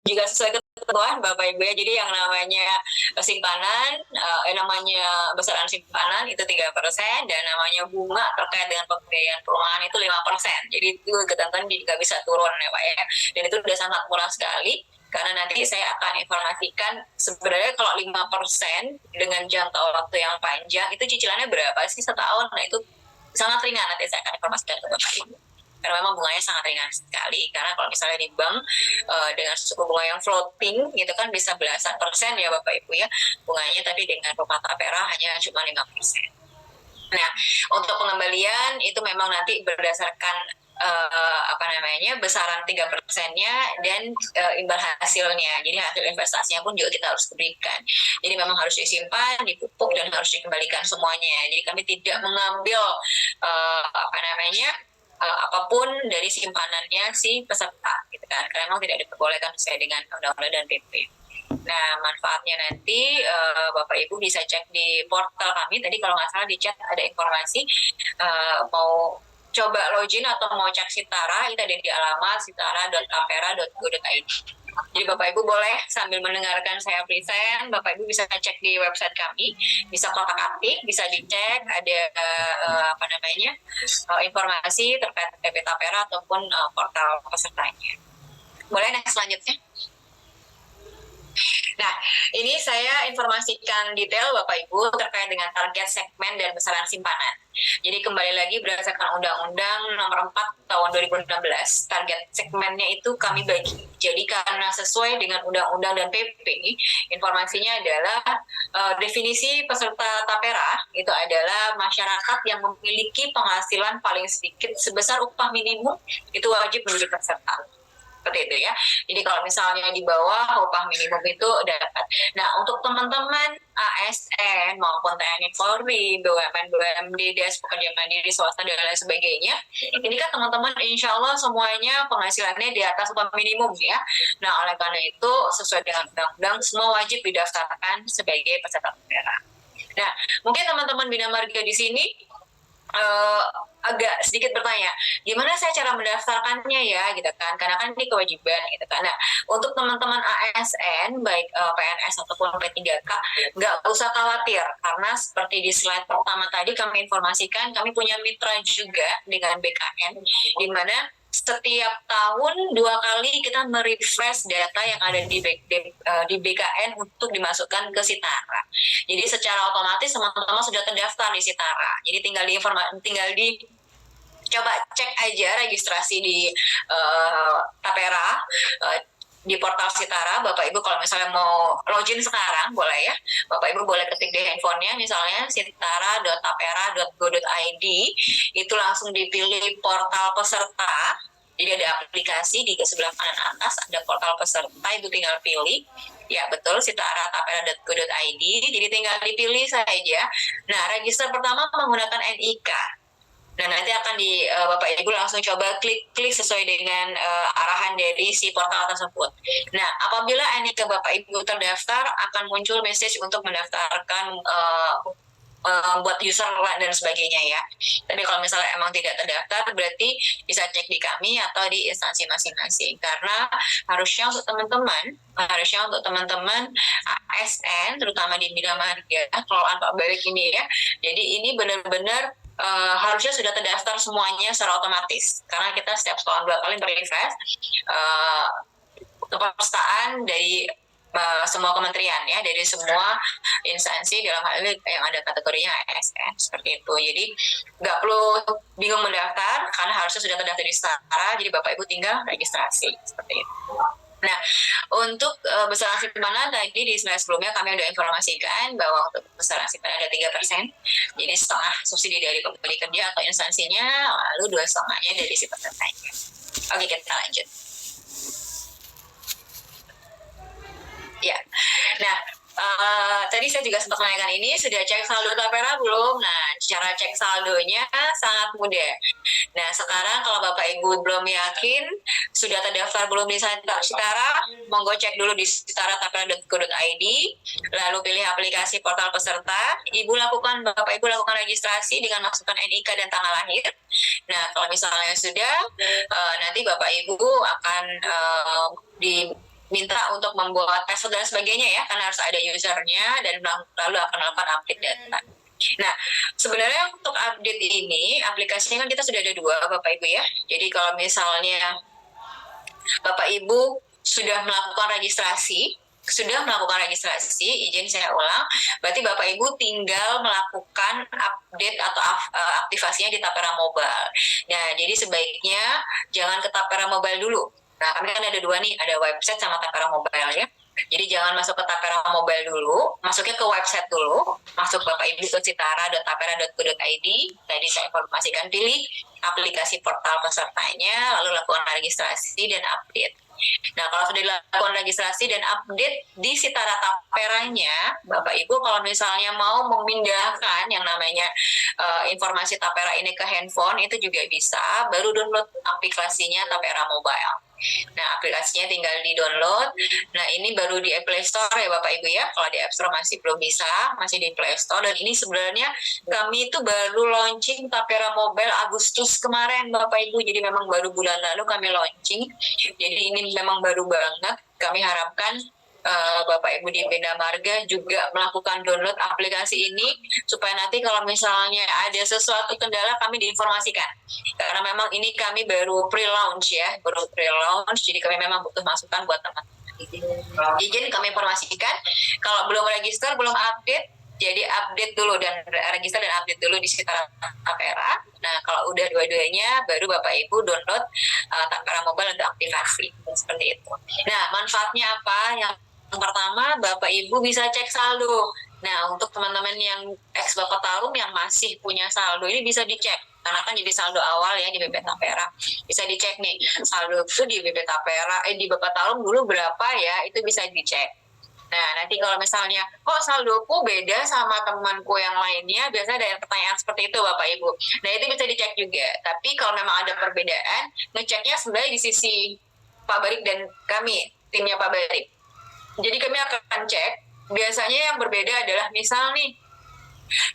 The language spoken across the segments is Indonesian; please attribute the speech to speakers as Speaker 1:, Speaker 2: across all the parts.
Speaker 1: juga sesuai ketentuan Bapak Ibu ya. Jadi yang namanya simpanan, namanya besaran simpanan itu 3% dan namanya bunga terkait dengan pembiayaan perumahan itu 5%. Jadi itu ketentuan juga bisa turun ya Pak ya. Dan itu sudah sangat murah sekali. Karena nanti saya akan informasikan sebenarnya kalau 5% dengan jangka waktu yang panjang itu cicilannya berapa sih setahun. Nah itu sangat ringan, nanti saya akan informasikan ke Bapak Ibu. Karena memang bunganya sangat ringan sekali. Karena kalau misalnya di bank dengan suku bunga yang floating gitu kan bisa belasan persen ya Bapak Ibu ya bunganya, tapi dengan rumah tapera hanya cuma 5%. Nah, untuk pengembalian itu memang nanti berdasarkan besaran 3%-nya dan imbal hasilnya. Jadi hasil investasinya pun juga kita harus berikan. Jadi memang harus disimpan, dipupuk dan harus dikembalikan semuanya. Jadi kami tidak mengambil apapun dari simpanannya si peserta gitu kan. Karena memang tidak diperbolehkan sesuai dengan undang-undang dan PP. Nah, manfaatnya nanti Bapak Ibu bisa cek di portal kami. Tadi kalau nggak salah di chat ada informasi mau coba login atau mau cek Sitara, itu ada di alamat sitara.tapera.go.id. Jadi Bapak Ibu boleh sambil mendengarkan saya present, Bapak Ibu bisa cek di website kami, bisa kotak-atik, bisa dicek ada informasi terkait TP Tapera ataupun portal pesertanya. Boleh next selanjutnya. Nah, ini saya informasikan detail Bapak Ibu terkait dengan target segmen dan besaran simpanan. Jadi kembali lagi berdasarkan Undang-Undang Nomor 4 Tahun 2016, target segmennya itu kami bagi. Jadi karena sesuai dengan Undang-Undang dan PP, informasinya adalah definisi peserta tapera itu adalah masyarakat yang memiliki penghasilan paling sedikit sebesar upah minimum itu wajib menjadi peserta. Seperti itu ya. Jadi kalau misalnya di bawah upah minimum itu dapat. Nah, untuk teman-teman ASN maupun TNI Polri, BUMN, BUMD, DES, pekerja mandiri, swasta dan lain sebagainya, ini kan teman-teman insya Allah semuanya penghasilannya di atas upah minimum ya. Nah, oleh karena itu sesuai dengan undang-undang semua wajib didaftarkan sebagai peserta tapera. Nah, mungkin teman-teman Bina Marga di sini agak sedikit bertanya, gimana saya cara mendaftarkannya ya, gitu kan? Karena kan ini kewajiban, gitu kan. Nah, untuk teman-teman ASN, baik PNS ataupun P3K, nggak usah khawatir, karena seperti di slide pertama tadi kami informasikan, kami punya mitra juga dengan BKN, di mana setiap tahun 2 kali kita merefresh data yang ada di BKN untuk dimasukkan ke Sitara. Jadi secara otomatis teman-teman sudah terdaftar di Sitara. Jadi tinggal di coba cek aja registrasi di Tapera di portal Sitara. Bapak Ibu kalau misalnya mau login sekarang boleh ya. Bapak Ibu boleh ketik di handphonenya misalnya sitara.tapera.go.id, itu langsung dipilih portal peserta. Jadi ada aplikasi di sebelah kanan atas ada portal peserta, itu tinggal pilih. Ya betul, sitara.tapera.go.id. Jadi tinggal dipilih saja. Nah, register pertama menggunakan NIK. Nah, nanti akan Bapak Ibu langsung coba klik sesuai dengan arahan dari si portal tersebut. Nah, apabila NIK Bapak Ibu terdaftar, akan muncul message untuk mendaftarkan buat user dan sebagainya ya. Tapi kalau misalnya emang tidak terdaftar, berarti bisa cek di kami atau di instansi masing-masing. Karena harusnya untuk teman-teman ASN, terutama di Bina Marga, kelolaan Pak Balik ini ya. Jadi ini benar-benar harusnya sudah terdaftar semuanya secara otomatis. Karena kita setiap setahun 2 kali berinvest kepesertaan dari semua kementerian ya, dari semua instansi dalam hal ini yang ada kategorinya ASN seperti itu. Jadi nggak perlu bingung mendaftar karena harusnya sudah terdaftar di Sitara. Jadi Bapak Ibu tinggal registrasi seperti itu. Nah, untuk besaran simpanan tadi di slide sebelumnya kami sudah informasikan bahwa untuk besaran simpanan ada 3%. Jadi setengah subsidi dari pemberi kerja atau instansinya, lalu 2,5-nya dari si pesertanya. Oke, kita lanjut. Ya, nah tadi saya juga sempat menanyakan ini, sudah cek saldo Tapera belum? Nah, cara cek saldonya sangat mudah. Nah, sekarang kalau Bapak Ibu belum yakin, sudah terdaftar belum di Sitara, monggo cek dulu di sitara.tapera.go.id, lalu pilih aplikasi portal peserta, Bapak Ibu lakukan registrasi dengan masukkan NIK dan tanggal lahir. Nah, kalau misalnya sudah, nanti Bapak Ibu akan minta untuk membuat password dan sebagainya ya, karena harus ada usernya dan lalu akan melakukan update data. Nah, sebenarnya untuk update ini, aplikasinya kan kita sudah ada 2, Bapak Ibu ya. Jadi kalau misalnya Bapak Ibu sudah melakukan registrasi, izin saya ulang, berarti Bapak Ibu tinggal melakukan update atau aktivasinya di Tapera Mobile. Nah, jadi sebaiknya jangan ke Tapera Mobile dulu. Nah, kami kan ada 2 nih, ada website sama Tapera Mobile ya. Jadi jangan masuk ke Tapera Mobile dulu, masuknya ke website dulu. Masuk Bapak Ibu ke citara.tapera.co.id. Tadi saya informasikan, pilih aplikasi portal pesertanya, lalu lakukan registrasi dan update. Nah, kalau sudah dilakukan registrasi dan update di Citara Taperanya, Bapak Ibu kalau misalnya mau memindahkan yang namanya informasi Tapera ini ke handphone, itu juga bisa, baru download aplikasinya Tapera Mobile. Nah, aplikasinya tinggal di-download. Nah, ini baru di Play Store ya Bapak Ibu ya. Kalau di App Store masih belum bisa, masih di Play Store. Dan ini sebenarnya kami itu baru launching Tapera Mobile Agustus kemarin Bapak Ibu. Jadi memang baru bulan lalu kami launching. Jadi ini memang baru banget. Kami harapkan Bapak Ibu di Bina Marga juga melakukan download aplikasi ini supaya nanti kalau misalnya ada sesuatu kendala kami diinformasikan, karena memang ini kami baru pre-launch ya, jadi kami memang butuh masukan buat teman-teman. Izin kami informasikan, kalau belum register, belum update, jadi update dulu dan register dan update dulu di sekitar Tapera. Nah, kalau udah dua-duanya, baru Bapak Ibu download Tapera Mobile untuk aktivasi seperti itu. Nah, manfaatnya apa? Yang pertama, Bapak Ibu bisa cek saldo. Nah, untuk teman-teman yang ex Bapak Tarum yang masih punya saldo, ini bisa dicek. Karena kan jadi saldo awal ya di BP Tapera. Bisa dicek nih, saldo itu di BP Tapera, di Bapak Tarum dulu berapa ya, itu bisa dicek. Nah, nanti kalau misalnya, kok saldoku beda sama temanku yang lainnya, biasanya ada pertanyaan seperti itu Bapak Ibu. Nah, itu bisa dicek juga. Tapi kalau memang ada perbedaan, ngeceknya sebenarnya di sisi Pak Barik dan kami, timnya Pak Barik. Jadi kami akan cek, biasanya yang berbeda adalah misal nih,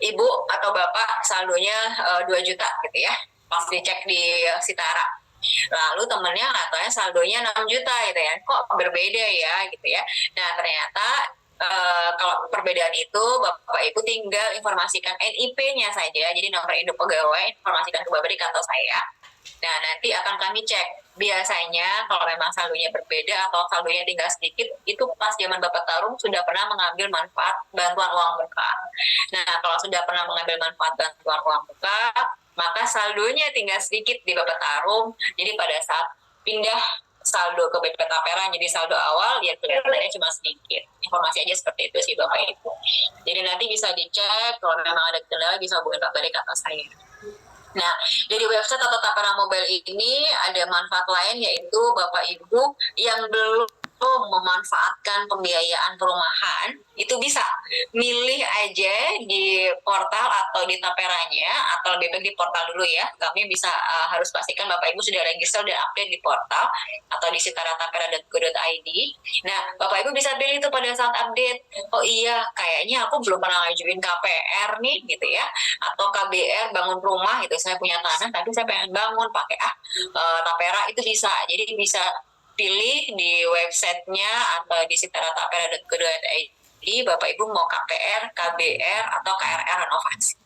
Speaker 1: ibu atau bapak saldonya 2 juta gitu ya, pas dicek di Citara. Lalu temennya katanya saldonya 6 juta gitu ya, kok berbeda ya gitu ya. Nah ternyata kalau perbedaan itu Bapak Ibu tinggal informasikan NIP-nya saja, jadi nomor induk pegawai, informasikan ke Bapak Barik atau saya. Nah, nanti akan kami cek. Biasanya kalau memang saldonya berbeda atau saldonya tinggal sedikit, itu pas zaman Bapak Tarum sudah pernah mengambil manfaat bantuan uang muka. Nah, kalau sudah pernah mengambil manfaat bantuan uang muka, maka saldonya tinggal sedikit di Bapak Tarum. Jadi pada saat pindah saldo ke BP Tapera jadi saldo awal, ya kelihatannya cuma sedikit. Informasi aja seperti itu sih Bapak Ibu. Jadi nanti bisa dicek, kalau memang ada kendala bisa hubungi Pak Barik atau saya. Nah, dari website atau Tapera Mobile ini ada manfaat lain, yaitu Bapak Ibu yang belum memanfaatkan pembiayaan perumahan, itu bisa milih aja di portal atau di Taperanya, atau lebih baik di portal dulu ya. Kami bisa harus pastikan Bapak Ibu sudah register dan update di portal atau di citaratapera.go.id. Nah, Bapak Ibu bisa pilih itu pada saat update. Oh iya, kayaknya aku belum pernah ngajuin KPR nih gitu ya, atau KBR bangun rumah gitu. Saya punya tanah, tapi saya pengen bangun pakai Tapera, itu bisa. Jadi bisa pilih di websitenya atau di citaratapera.go.id, Bapak Ibu mau KPR, KBR, atau KRR renovasi.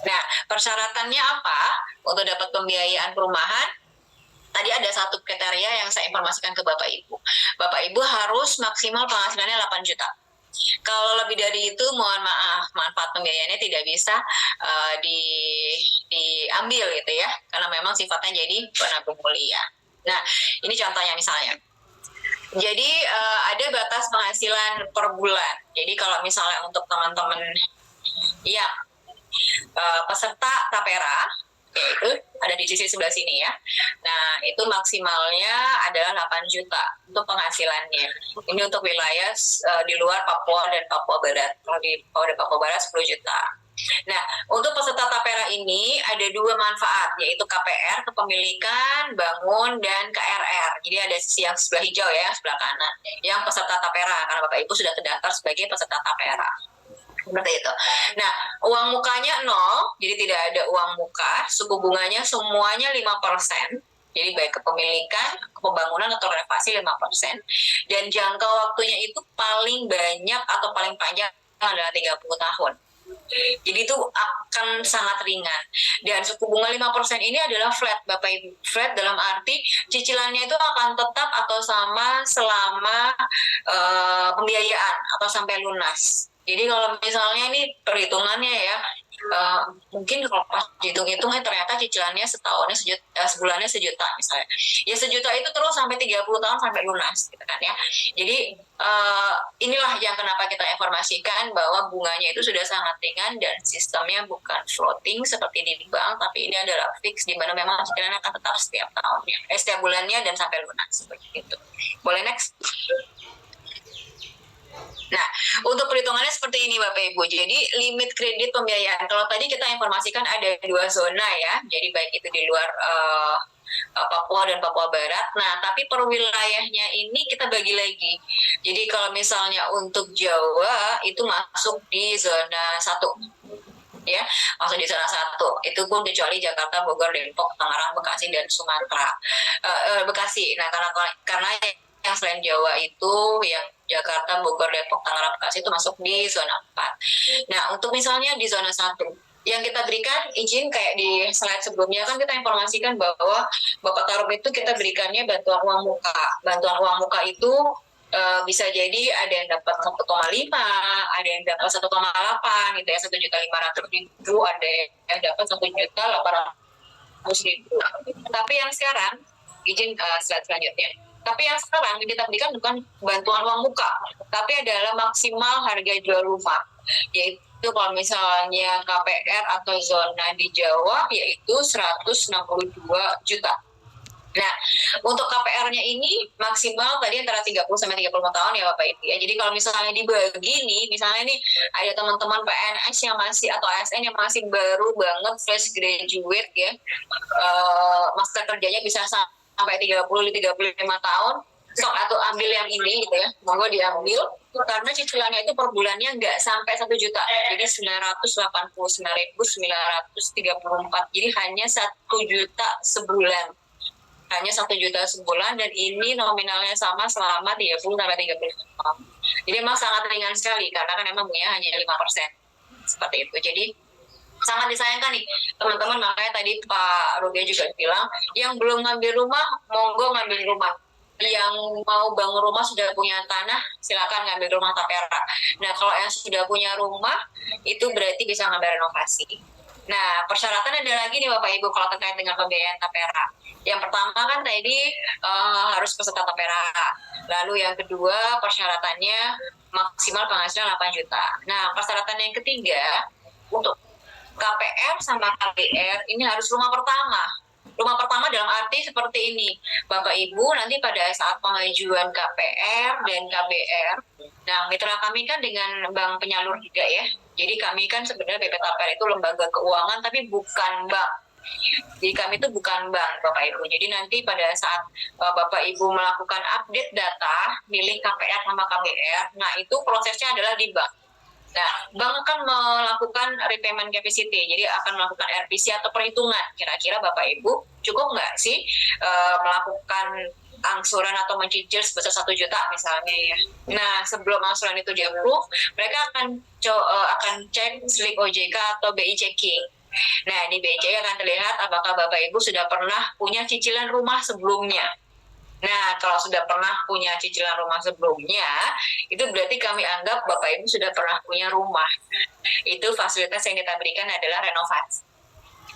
Speaker 1: Nah, persyaratannya apa untuk dapat pembiayaan perumahan? Tadi ada satu kriteria yang saya informasikan ke Bapak Ibu. Bapak Ibu harus maksimal penghasilannya 8 juta. Kalau lebih dari itu, mohon maaf, manfaat pembiayaannya tidak bisa diambil gitu ya, karena memang sifatnya jadi penabung mulia. Nah, ini contohnya misalnya. Jadi ada batas penghasilan per bulan. Jadi kalau misalnya untuk teman-teman yang peserta Tapera, yaitu ada di sisi sebelah sini ya. Nah, itu maksimalnya adalah 8 juta untuk penghasilannya. Ini untuk wilayah di luar Papua dan Papua Barat. Kalau di Papua Barat 10 juta. Nah, untuk peserta Tapera ini ada 2 manfaat, yaitu KPR, kepemilikan, bangun, dan KRR. Jadi ada sisi yang sebelah hijau ya, sebelah kanan, yang peserta Tapera, karena Bapak Ibu sudah terdaftar sebagai peserta Tapera. Seperti itu. Nah, uang mukanya 0, jadi tidak ada uang muka, suku bunganya semuanya 5%. Jadi baik kepemilikan, pembangunan atau renovasi 5%. Dan jangka waktunya itu paling banyak atau paling panjang adalah 30 tahun. Jadi itu akan sangat ringan. Dan suku bunga 5% ini adalah flat, Bapak Ibu. Flat dalam arti cicilannya itu akan tetap atau sama selama pembiayaan atau sampai lunas. Jadi kalau misalnya ini perhitungannya ya, mungkin kalau pas dihitung-hitung ternyata cicilannya setahunnya sebulannya sejuta misalnya. Ya sejuta itu terus sampai 30 tahun sampai lunas gitu kan ya. Jadi inilah yang kenapa kita informasikan bahwa bunganya itu sudah sangat ringan dan sistemnya bukan floating seperti di bank, tapi ini adalah fix di mana memang cicilannya akan tetap setiap tahunnya, setiap bulannya dan sampai lunas seperti itu. Boleh next? Nah, untuk perhitungannya seperti ini Bapak Ibu. Jadi limit kredit pembiayaan. Kalau tadi kita informasikan ada 2 zona ya. Jadi baik itu di luar Papua dan Papua Barat. Nah, tapi per wilayahnya ini kita bagi lagi. Jadi kalau misalnya untuk Jawa itu masuk di zona 1. Ya, masuk di zona 1. Itu pun kecuali Jakarta, Bogor, Depok, Tangerang, Bekasi dan Sumatera. Bekasi. Nah, karena yang selain Jawa itu yang Jakarta, Bogor, Depok, Tangerang, Bekasi itu masuk di zona 4. Nah, untuk misalnya di zona 1 yang kita berikan izin kayak di slide sebelumnya kan kita informasikan bahwa Bapak Tarum itu kita berikannya bantuan uang muka. Bantuan uang muka itu bisa jadi ada yang dapat 1,5, ada yang dapat 1,8 gitu ya, 1.500.000, ada yang dapat 1.800.000. Tapi yang sekarang izin slide selanjutnya. Tapi yang sekarang kita berikan bukan bantuan uang muka, tapi adalah maksimal harga jual rumah, yaitu kalau misalnya KPR atau zona di Jawa yaitu 162 juta. Nah, untuk KPR-nya ini maksimal tadi antara 30 sampai 35 tahun ya Bapak Ibu ya. Jadi kalau misalnya dibagi nih, misalnya nih ada teman-teman PNS yang masih atau ASN yang masih baru banget fresh graduate ya, masa kerjanya bisa sampai 30-35 tahun, sok atau ambil yang ini gitu ya, monggo diambil karena cicilannya itu per bulannya nggak sampai 1 juta, jadi 989.934, jadi hanya 1 juta sebulan, dan ini nominalnya sama selama 30-35 tahun. Jadi memang sangat ringan sekali karena kan memang punya hanya 5% seperti itu. Jadi sangat disayangkan nih teman-teman, makanya tadi Pak Rudia juga bilang yang belum ngambil rumah monggo ngambil rumah, yang mau bangun rumah sudah punya tanah silakan ngambil rumah tapera. Nah kalau yang sudah punya rumah itu berarti bisa ngambil renovasi. Nah persyaratan ada lagi nih Bapak Ibu kalau terkait dengan pembiayaan tapera. Yang pertama kan tadi harus peserta tapera, lalu yang kedua persyaratannya maksimal penghasilan 8 juta. Nah persyaratan yang ketiga untuk KPR sama KBR ini harus rumah pertama. Rumah pertama dalam arti seperti ini, Bapak Ibu nanti pada saat pengajuan KPR dan KBR, nah mitra kami kan dengan bank penyalur juga ya. Jadi kami kan sebenarnya BP Tapera itu lembaga keuangan tapi bukan bank. Jadi kami itu bukan bank Bapak Ibu. Jadi nanti pada saat Bapak Ibu melakukan update data milik KPR sama KBR, nah itu prosesnya adalah di bank. Nah, bank akan melakukan repayment capacity, jadi akan melakukan RPC atau perhitungan. Kira-kira Bapak Ibu cukup nggak sih melakukan angsuran atau mencicil sebesar 1 juta misalnya ya. Nah, sebelum angsuran itu di-approve, mereka akan cek slip OJK atau BI checking. Nah, di BI checking akan terlihat apakah Bapak Ibu sudah pernah punya cicilan rumah sebelumnya. Nah, kalau sudah pernah punya cicilan rumah sebelumnya, itu berarti kami anggap Bapak Ibu sudah pernah punya rumah. Itu fasilitas yang kita berikan adalah renovasi.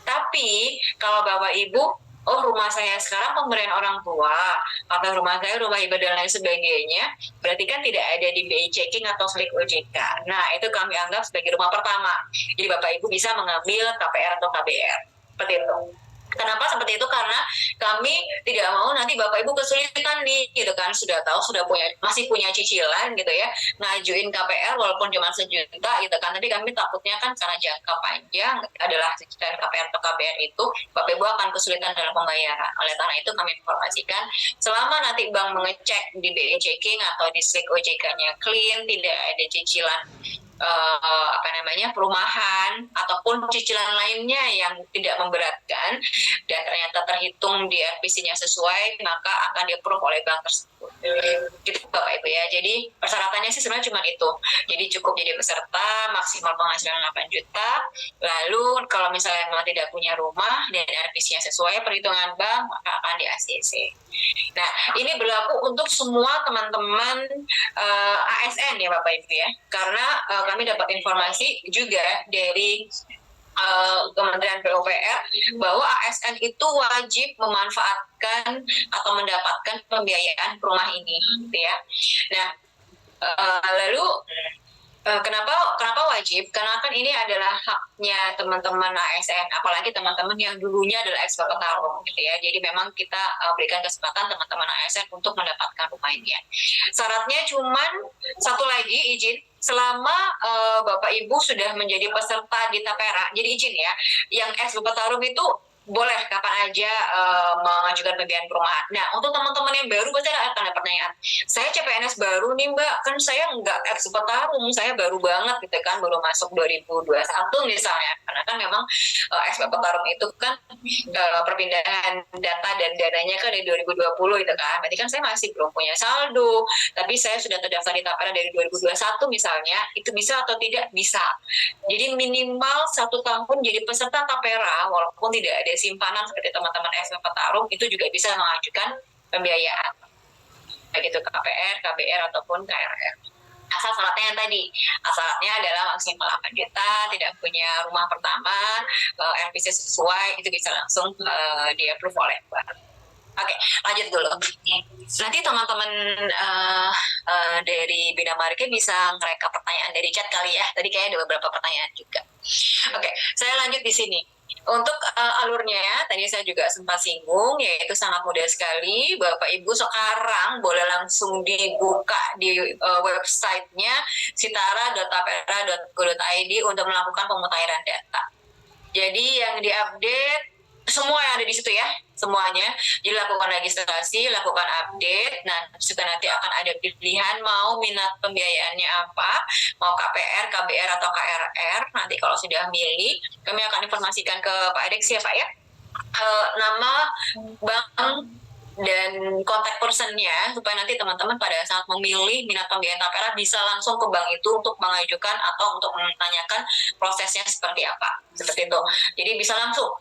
Speaker 1: Tapi, kalau Bapak Ibu, oh rumah saya sekarang pemberian orang tua, atau rumah saya rumah ibadah dan lain sebagainya, berarti kan tidak ada di BI checking atau slip OJK. Nah, itu kami anggap sebagai rumah pertama. Jadi Bapak Ibu bisa mengambil KPR atau KBR. Seperti itu. Kenapa seperti itu? Karena kami tidak mau nanti Bapak Ibu kesulitan nih, gitu kan, masih punya cicilan gitu ya, ngajuin KPR walaupun cuma 1 juta gitu kan, tapi kami takutnya kan karena jangka panjang adalah cicilan KPR atau KBR itu, Bapak Ibu akan kesulitan dalam pembayaran. Oleh karena itu kami informasikan, selama nanti bank mengecek di BI checking atau di slip OJK-nya clean, tidak ada cicilan perumahan ataupun cicilan lainnya yang tidak memberatkan dan ternyata terhitung di RPC-nya sesuai, maka akan di-approve oleh bank tersebut. Gitu Bapak Ibu ya. Jadi persyaratannya sih sebenarnya cuma itu. Jadi cukup jadi peserta, maksimal penghasilan 8 juta. Lalu kalau misalnya memang tidak punya rumah dan RPC-nya sesuai perhitungan bank, maka akan di ACC. Nah, ini berlaku untuk semua teman-teman ASN ya Bapak Ibu ya. Karena kami dapat informasi juga dari Kementerian PUPR bahwa ASN itu wajib memanfaatkan atau mendapatkan pembiayaan rumah ini, gitu ya. Nah, lalu kenapa wajib? Karena kan ini adalah haknya teman-teman ASN, apalagi teman-teman yang dulunya adalah ekspor tarung, gitu ya. Jadi memang kita berikan kesempatan teman-teman ASN untuk mendapatkan rumah ini. Syaratnya cuma satu lagi, izin. Selama Bapak Ibu sudah menjadi peserta di Tapera, jadi izin ya, yang ekspor tarung itu boleh kapan aja mengajukan pembiayaan perumahan. Nah, untuk teman-teman yang baru pasti akan ada pertanyaan. Saya CPNS baru nih Mbak, kan saya nggak ekspor tarung, saya baru banget gitu kan, baru masuk 2021 misalnya. Karena kan memang ekspor tarung itu kan perpindahan data dan dananya kan dari 2020 gitu kan. Berarti kan saya masih belum punya saldo, tapi saya sudah terdaftar di Tapera dari 2021 misalnya, itu bisa atau tidak? Bisa. Jadi minimal 1 tahun jadi peserta Tapera, walaupun tidak ada simpanan seperti teman-teman SW Petarung, itu juga bisa mengajukan pembiayaan, baik itu KPR, KBR ataupun KRR. Asal syaratnya yang tadi, syaratnya adalah maksimal 8 juta, tidak punya rumah pertama, RPC sesuai, itu bisa langsung di-approve oleh bank. Oke, lanjut dulu. Nanti teman-teman dari Bina Marga bisa ngerekap pertanyaan dari chat kali ya. Tadi kayaknya ada beberapa pertanyaan juga. Oke, saya lanjut di sini. Untuk alurnya ya, tadi saya juga sempat singgung, yaitu sangat mudah sekali. Bapak Ibu sekarang boleh langsung dibuka di websitenya sitara.tapera.go.id untuk melakukan pemutahiran data. Jadi yang diupdate semua yang ada di situ ya, semuanya. Jadi lakukan registrasi, lakukan update. Nah, juga nanti akan ada pilihan mau minat pembiayaannya apa, mau KPR, KBR atau KRR. Nanti kalau sudah milih, kami akan informasikan ke Pak Adex ya Pak ya. Nama bank dan kontak personnya supaya nanti teman-teman pada saat memilih minat pembiayaan Tapera bisa langsung ke bank itu untuk mengajukan atau untuk menanyakan prosesnya seperti apa, seperti itu. Jadi bisa langsung,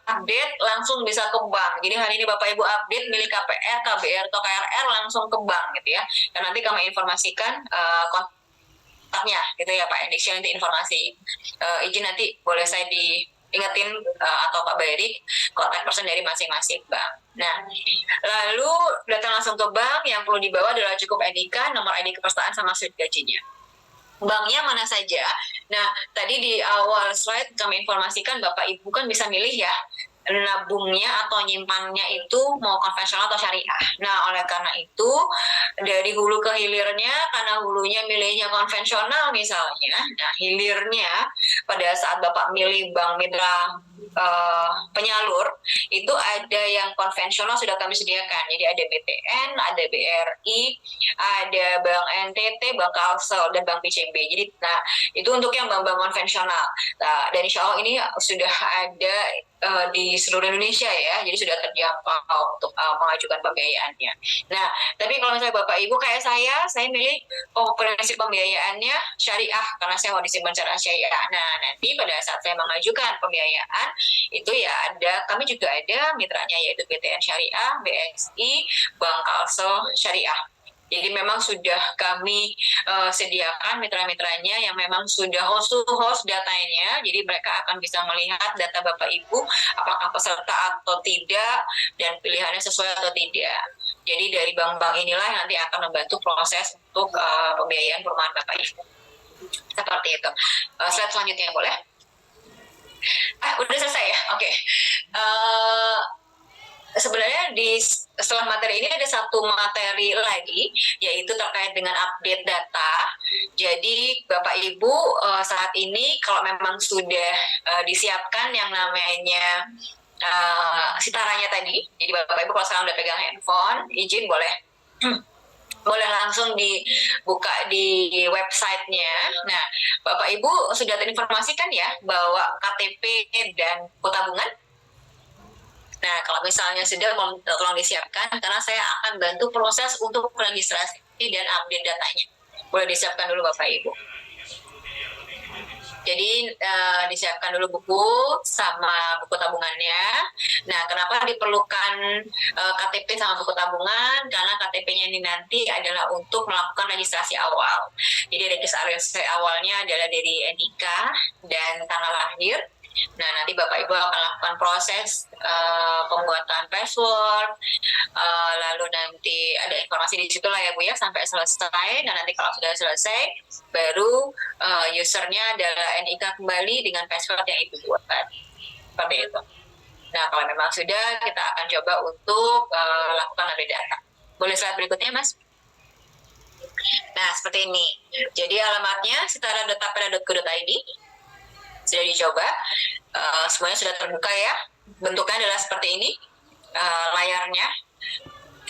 Speaker 1: update langsung bisa ke bank. Jadi hari ini Bapak Ibu update milih KPR, KBR atau KRR langsung ke bank gitu ya. Dan nanti kami informasikan kontaknya gitu ya Pak Edik, nanti informasi. Izin nanti boleh saya diingetin atau Pak Barik kontak person dari masing-masing bank. Nah, lalu datang langsung ke bank, yang perlu dibawa adalah cukup NIK, nomor ID kepesertaan sama slip gajinya. Banknya mana saja? Nah, tadi di awal slide kami informasikan Bapak Ibu kan bisa milih ya, nabungnya atau nyimpannya itu mau konvensional atau syariah. Nah, oleh karena itu dari hulu ke hilirnya, karena hulunya milihnya konvensional misalnya, nah hilirnya pada saat Bapak milih bank mitra penyalur itu ada yang konvensional sudah kami sediakan. Jadi ada BTN, ada BRI, ada Bank NTT, Bank Kalsel, dan Bank BCB. Jadi, nah itu untuk yang bank-bank konvensional. Nah, dan insya Allah ini sudah ada di seluruh Indonesia ya, jadi sudah terjangkau untuk mengajukan pembiayaannya. Nah, tapi kalau misalnya Bapak Ibu kayak saya milih prinsip pembiayaannya syariah karena saya mau disimpan secara syariah. Nah, nanti pada saat saya mengajukan pembiayaan itu ya kami juga ada mitranya yaitu BTN Syariah, BSI, Bank Kalsel Syariah. Jadi memang sudah kami sediakan mitra-mitranya yang memang sudah host datanya. Jadi mereka akan bisa melihat data Bapak Ibu apakah peserta atau tidak dan pilihannya sesuai atau tidak. Jadi dari bank-bank inilah yang nanti akan membantu proses untuk pembiayaan perumahan Bapak Ibu. Seperti itu. Slide selanjutnya boleh? Udah selesai ya? Oke. Sebenarnya setelah materi ini ada satu materi lagi, yaitu terkait dengan update data. Jadi Bapak Ibu saat ini kalau memang sudah disiapkan yang namanya sitaranya tadi, jadi Bapak Ibu kalau sekarang udah pegang handphone, izin boleh boleh langsung dibuka di websitenya. Nah, Bapak Ibu sudah terinformasikan ya bahwa KTP dan buku tabungan. Nah, kalau misalnya sudah, tolong disiapkan karena saya akan bantu proses untuk registrasi dan update datanya. Boleh disiapkan dulu Bapak Ibu. Jadi disiapkan dulu buku sama buku tabungannya. Nah, kenapa diperlukan KTP sama buku tabungan? Karena KTP-nya ini nanti adalah untuk melakukan registrasi awal. Jadi registrasi awalnya adalah dari NIK dan tanggal lahir. Nah, nanti Bapak Ibu akan lakukan proses pembuatan password, lalu nanti ada informasi di situ lah ya Bu ya sampai selesai. Nah, nanti kalau sudah selesai, baru usernya adalah NIK kembali dengan password yang Ibu buat. Seperti itu. Nah, kalau memang sudah, kita akan coba untuk lakukan update data. Boleh slide berikutnya, Mas? Nah, seperti ini. Jadi alamatnya setara.tapera.go.id. Sudah dicoba, semuanya sudah terbuka ya. Bentuknya adalah seperti ini layarnya.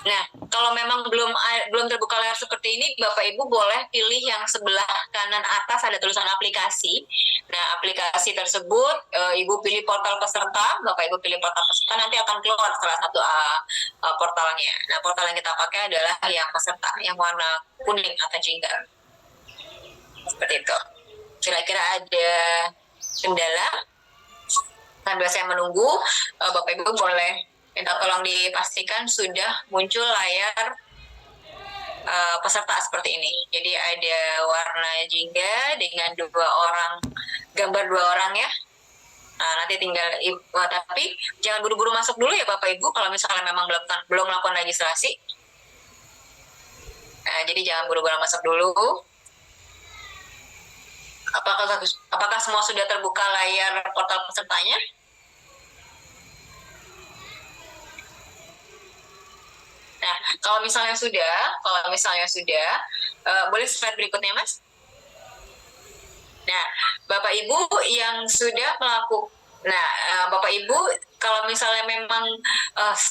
Speaker 1: Nah, kalau memang belum terbuka layar seperti ini, Bapak Ibu boleh pilih yang sebelah kanan atas ada tulisan aplikasi. Nah, aplikasi tersebut Ibu pilih portal peserta, Bapak Ibu pilih portal peserta, nanti akan keluar salah satu portalnya. Nah, portal yang kita pakai adalah yang peserta, yang warna kuning atau jingga. Seperti itu. Kira-kira ada kendala? Sambil saya menunggu, Bapak Ibu boleh minta tolong dipastikan sudah muncul layar peserta seperti ini. Jadi ada warna jingga dengan gambar dua orang ya. Nah, nanti tinggal tapi jangan buru-buru masuk dulu ya Bapak Ibu kalau misalnya memang belum melakukan registrasi. Nah, jadi jangan buru-buru masuk dulu. Apakah semua sudah terbuka layar portal pesertanya? Nah, kalau misalnya sudah, boleh slide berikutnya, Mas. Nah, Bapak Ibu yang sudah Bapak Ibu kalau misalnya memang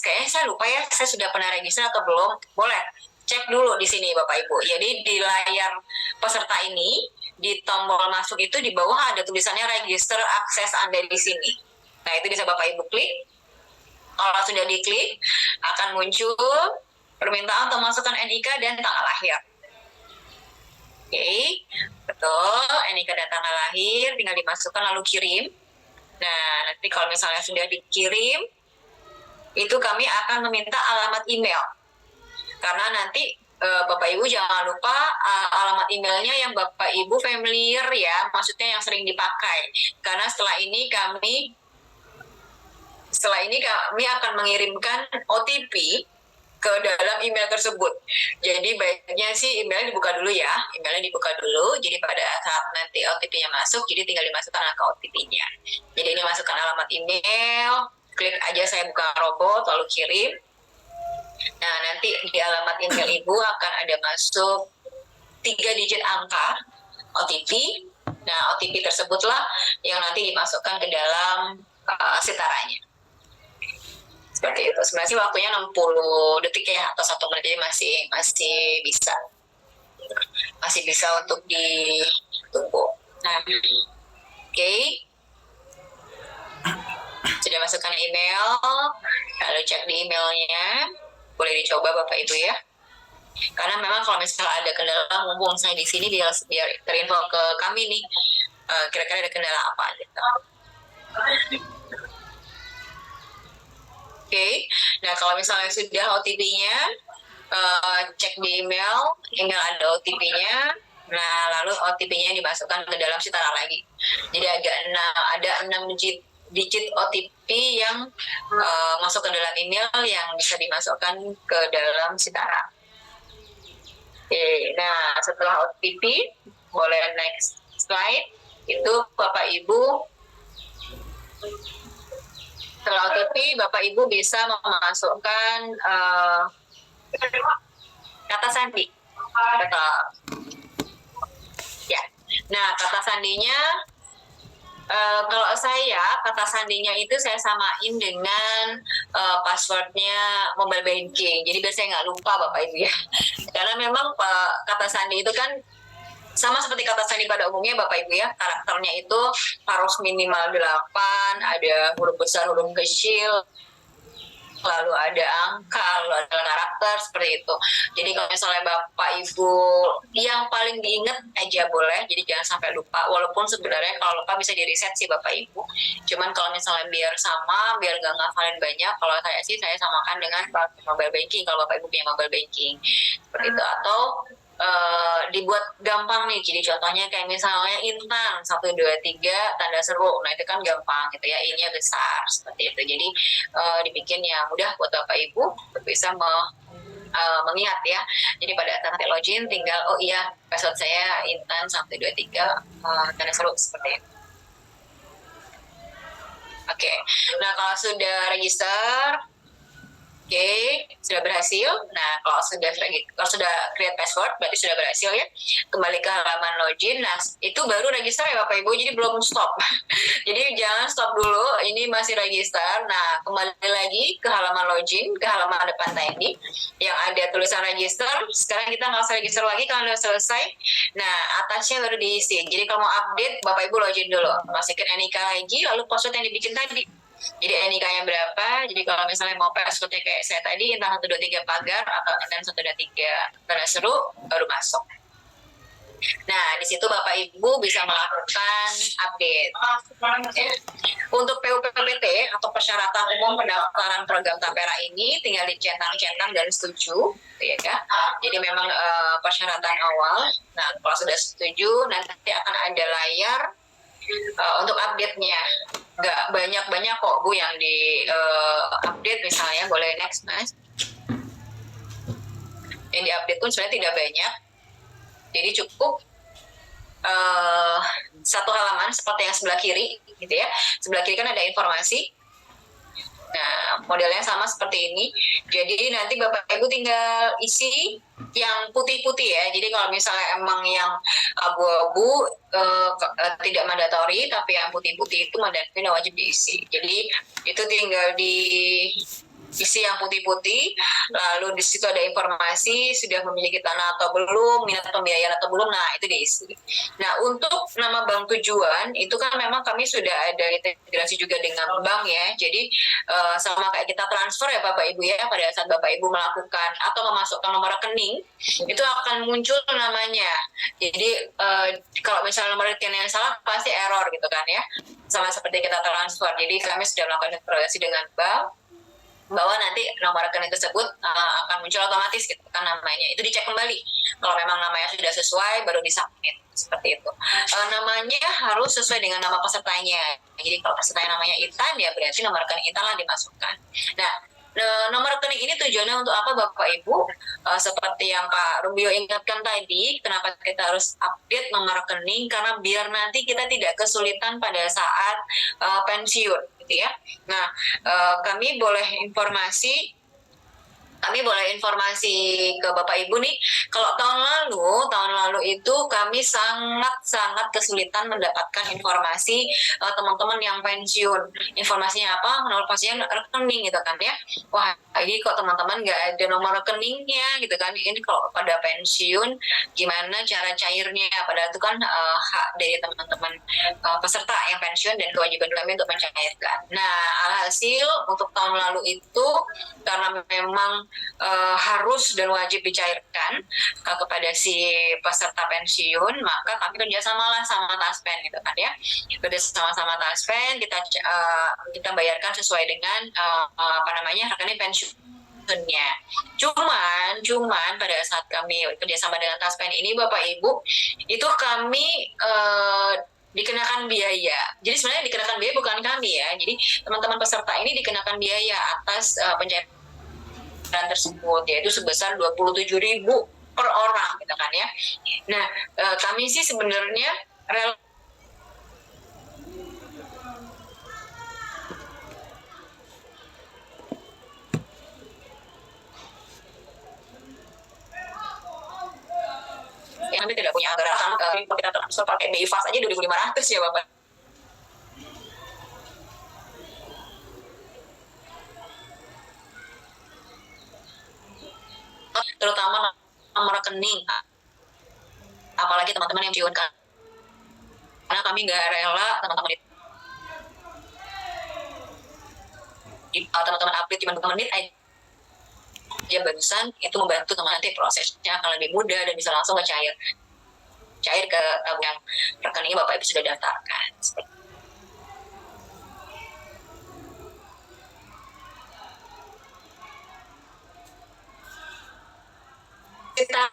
Speaker 1: kayaknya saya lupa ya, saya sudah pernah register atau belum, boleh cek dulu di sini Bapak Ibu. Jadi di layar peserta ini, di tombol masuk itu di bawah ada tulisannya register akses Anda di sini. Nah, itu bisa Bapak Ibu klik. Kalau sudah diklik, akan muncul permintaan untuk masukkan NIK dan tanggal lahir. Oke, betul, NIK dan tanggal lahir tinggal dimasukkan lalu kirim. Nah, nanti kalau misalnya sudah dikirim, itu kami akan meminta alamat email. Karena nanti Bapak Ibu jangan lupa alamat emailnya yang Bapak Ibu familiar ya, maksudnya yang sering dipakai. Karena setelah ini kami akan mengirimkan OTP ke dalam email tersebut. Jadi baiknya sih emailnya dibuka dulu ya. Jadi pada saat nanti OTP-nya masuk, jadi tinggal dimasukkan angka OTP-nya. Jadi ini masukkan alamat email, klik aja saya buka robot, lalu kirim. Nah, nanti di alamat email Ibu akan ada masuk 3 digit angka OTP. Nah, OTP tersebutlah yang nanti dimasukkan ke dalam sitaranya. Seperti itu. Sebenarnya sih waktunya 60 detik ya, atau 1 menit, jadi masih bisa untuk ditunggu. Nah, oke. Sudah masukkan email, lalu cek di emailnya. Boleh dicoba Bapak Ibu ya. Karena memang kalau misalnya ada kendala, mumpung saya di sini biar terinfo ke kami nih, kira-kira ada kendala apa gitu. Oke. Nah, kalau misalnya sudah OTP-nya, cek di email ada OTP-nya. Nah, lalu OTP-nya dimasukkan ke dalam sitara lagi. Jadi ada 6 digit OTP yang masuk ke dalam email yang bisa dimasukkan ke dalam sitara. Oke. Nah, setelah OTP, boleh next slide. Itu Bapak Ibu. Setelah OTP, Bapak Ibu bisa memasukkan kata sandi. Ya. Nah, kata sandinya Kalau saya, kata sandinya itu saya samain dengan passwordnya mobile banking. Jadi biar saya nggak lupa Bapak Ibu ya. Karena memang kata sandi itu kan sama seperti kata sandi pada umumnya Bapak Ibu ya, karakternya itu harus minimal 8, ada huruf besar, huruf kecil, lalu ada angka, lalu ada karakter, seperti itu. Jadi kalau misalnya Bapak Ibu yang paling diingat aja boleh, jadi jangan sampai lupa. Walaupun sebenarnya kalau lupa bisa di reset sih Bapak Ibu. Cuman kalau misalnya biar sama, biar gak ngafalin banyak, kalau saya sih saya samakan dengan mobile banking, kalau Bapak Ibu punya mobile banking. Seperti itu. Atau dibuat gampang nih, jadi contohnya kayak misalnya Intan 123 tanda seru, nah itu kan gampang gitu ya, ini besar seperti itu. Jadi dibikin yang mudah buat Bapak Ibu bisa mengingat ya. Jadi pada saat nanti login tinggal oh iya password saya Intan 123 tanda seru seperti itu. Oke, nah kalau sudah register, oke, sudah berhasil. Nah, kalau sudah create password, berarti sudah berhasil ya. Kembali ke halaman login. Nah, itu baru register ya Bapak Ibu. Jadi belum stop. Jadi jangan stop dulu. Ini masih register. Nah, kembali lagi ke halaman login, ke halaman depan tadi yang ada tulisan register. Sekarang kita nggak usah register lagi karena sudah selesai. Nah, atasnya baru diisi. Jadi kalau mau update, Bapak Ibu login dulu. Masukin NIK lagi, lalu password yang dibikin tadi. Jadi NIK-nya berapa? Jadi kalau misalnya mau passwordnya kayak saya tadi, Intan 123 pagar atau Intan 123 tanda seru, baru masuk. Nah, di situ Bapak Ibu bisa melakukan update. Ya. Untuk PUPPT atau persyaratan umum pendaftaran program Tapera ini tinggal dicentang-centang dan setuju, ya. Jadi memang persyaratan awal. Nah, kalau sudah setuju, nanti akan ada layar untuk update-nya. Nggak banyak-banyak kok Bu yang di update, misalnya boleh next Mas. Yang di update pun sebenarnya tidak banyak, jadi cukup satu halaman seperti yang sebelah kiri gitu ya. Sebelah kiri kan ada informasi. Nah, modelnya sama seperti ini. Jadi nanti Bapak Ibu tinggal isi yang putih-putih ya. Jadi kalau misalnya emang yang abu-abu tidak mandatori, tapi yang putih-putih itu mandatori dan wajib diisi. Jadi itu tinggal diisi yang putih-putih, lalu di situ ada informasi sudah memiliki tanah atau belum, minat pembiayaan atau belum, nah itu diisi. Nah untuk nama bank tujuan itu kan memang kami sudah ada integrasi juga dengan bank ya, jadi sama kayak kita transfer ya Bapak Ibu ya, pada saat Bapak Ibu melakukan atau memasukkan nomor rekening itu akan muncul namanya. Jadi kalau misalnya nomor rekening yang salah pasti error gitu kan ya, sama seperti kita transfer. Jadi kami sudah melakukan integrasi dengan bank bahwa nanti nomor rekening tersebut akan muncul otomatis gitu kan namanya. Itu dicek kembali. Kalau memang namanya sudah sesuai baru disubmit seperti itu. Namanya harus sesuai dengan nama pesertanya. Jadi kalau pesertanya namanya Intan ya berarti nomor rekening Intan lah dimasukkan. Nah, nomor rekening ini tujuannya untuk apa Bapak Ibu? Seperti yang Pak Rubio ingatkan tadi, kenapa kita harus update nomor rekening? Karena biar nanti kita tidak kesulitan pada saat pensiun, gitu ya. Nah, kami boleh informasi ke Bapak Ibu nih, kalau tahun lalu itu kami sangat kesulitan mendapatkan informasi teman-teman yang pensiun. Informasinya apa? Nomor pasien rekening gitu kan ya. Wah, ini kok teman-teman nggak ada nomor rekeningnya gitu kan. Ini kalau pada pensiun gimana cara cairnya? Padahal itu kan hak dari teman-teman peserta yang pensiun dan kewajiban kami untuk mencairkan. Nah, alhasil untuk tahun lalu itu karena memang harus dan wajib dicairkan kepada si peserta pensiun, maka kami kerjasamalah sama Taspen gitu kan ya. Kerjasama Taspen, kita bayarkan sesuai dengan rekening pensiunnya. Cuman pada saat kami kerjasama dengan Taspen ini Bapak Ibu, itu kami dikenakan biaya. Jadi sebenarnya dikenakan biaya bukan kami ya. Jadi teman-teman peserta ini dikenakan biaya atas pencairan tersebut, yaitu sebesar 27.000 per orang gitu kan ya. Nah, kami sih sebenarnya kami tidak punya anggaran, kita transfer pakai BI Fast aja 2.500 ya Bapak terutama nomor rekening, apalagi teman-teman yang pensiun, karena kami nggak rela teman-teman update cuma 2 menit aja barusan, itu membantu teman nanti prosesnya akan lebih mudah dan bisa langsung cair ke yang rekeningnya Bapak Ibu sudah daftarkan. Kita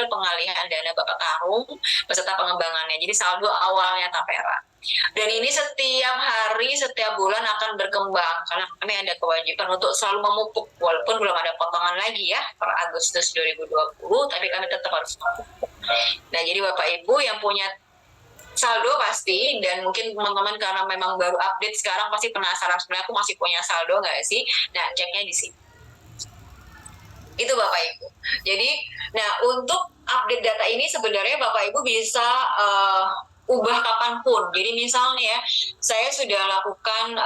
Speaker 1: pengalihan dana Bapak Karung beserta pengembangannya. Jadi saldo awalnya Tapera. Dan ini setiap hari, setiap bulan akan berkembang karena kami ada kewajiban untuk selalu memupuk, walaupun belum ada potongan lagi ya per Agustus 2020, tapi kami tetap harus memupuk. Nah, jadi Bapak Ibu yang punya saldo pasti, dan mungkin teman-teman karena memang baru update sekarang pasti penasaran, sebenarnya aku masih punya saldo nggak sih? Nah, ceknya di sini. Itu Bapak Ibu. Jadi, nah untuk update data ini sebenarnya Bapak Ibu bisa ubah kapanpun. Jadi misalnya saya sudah lakukan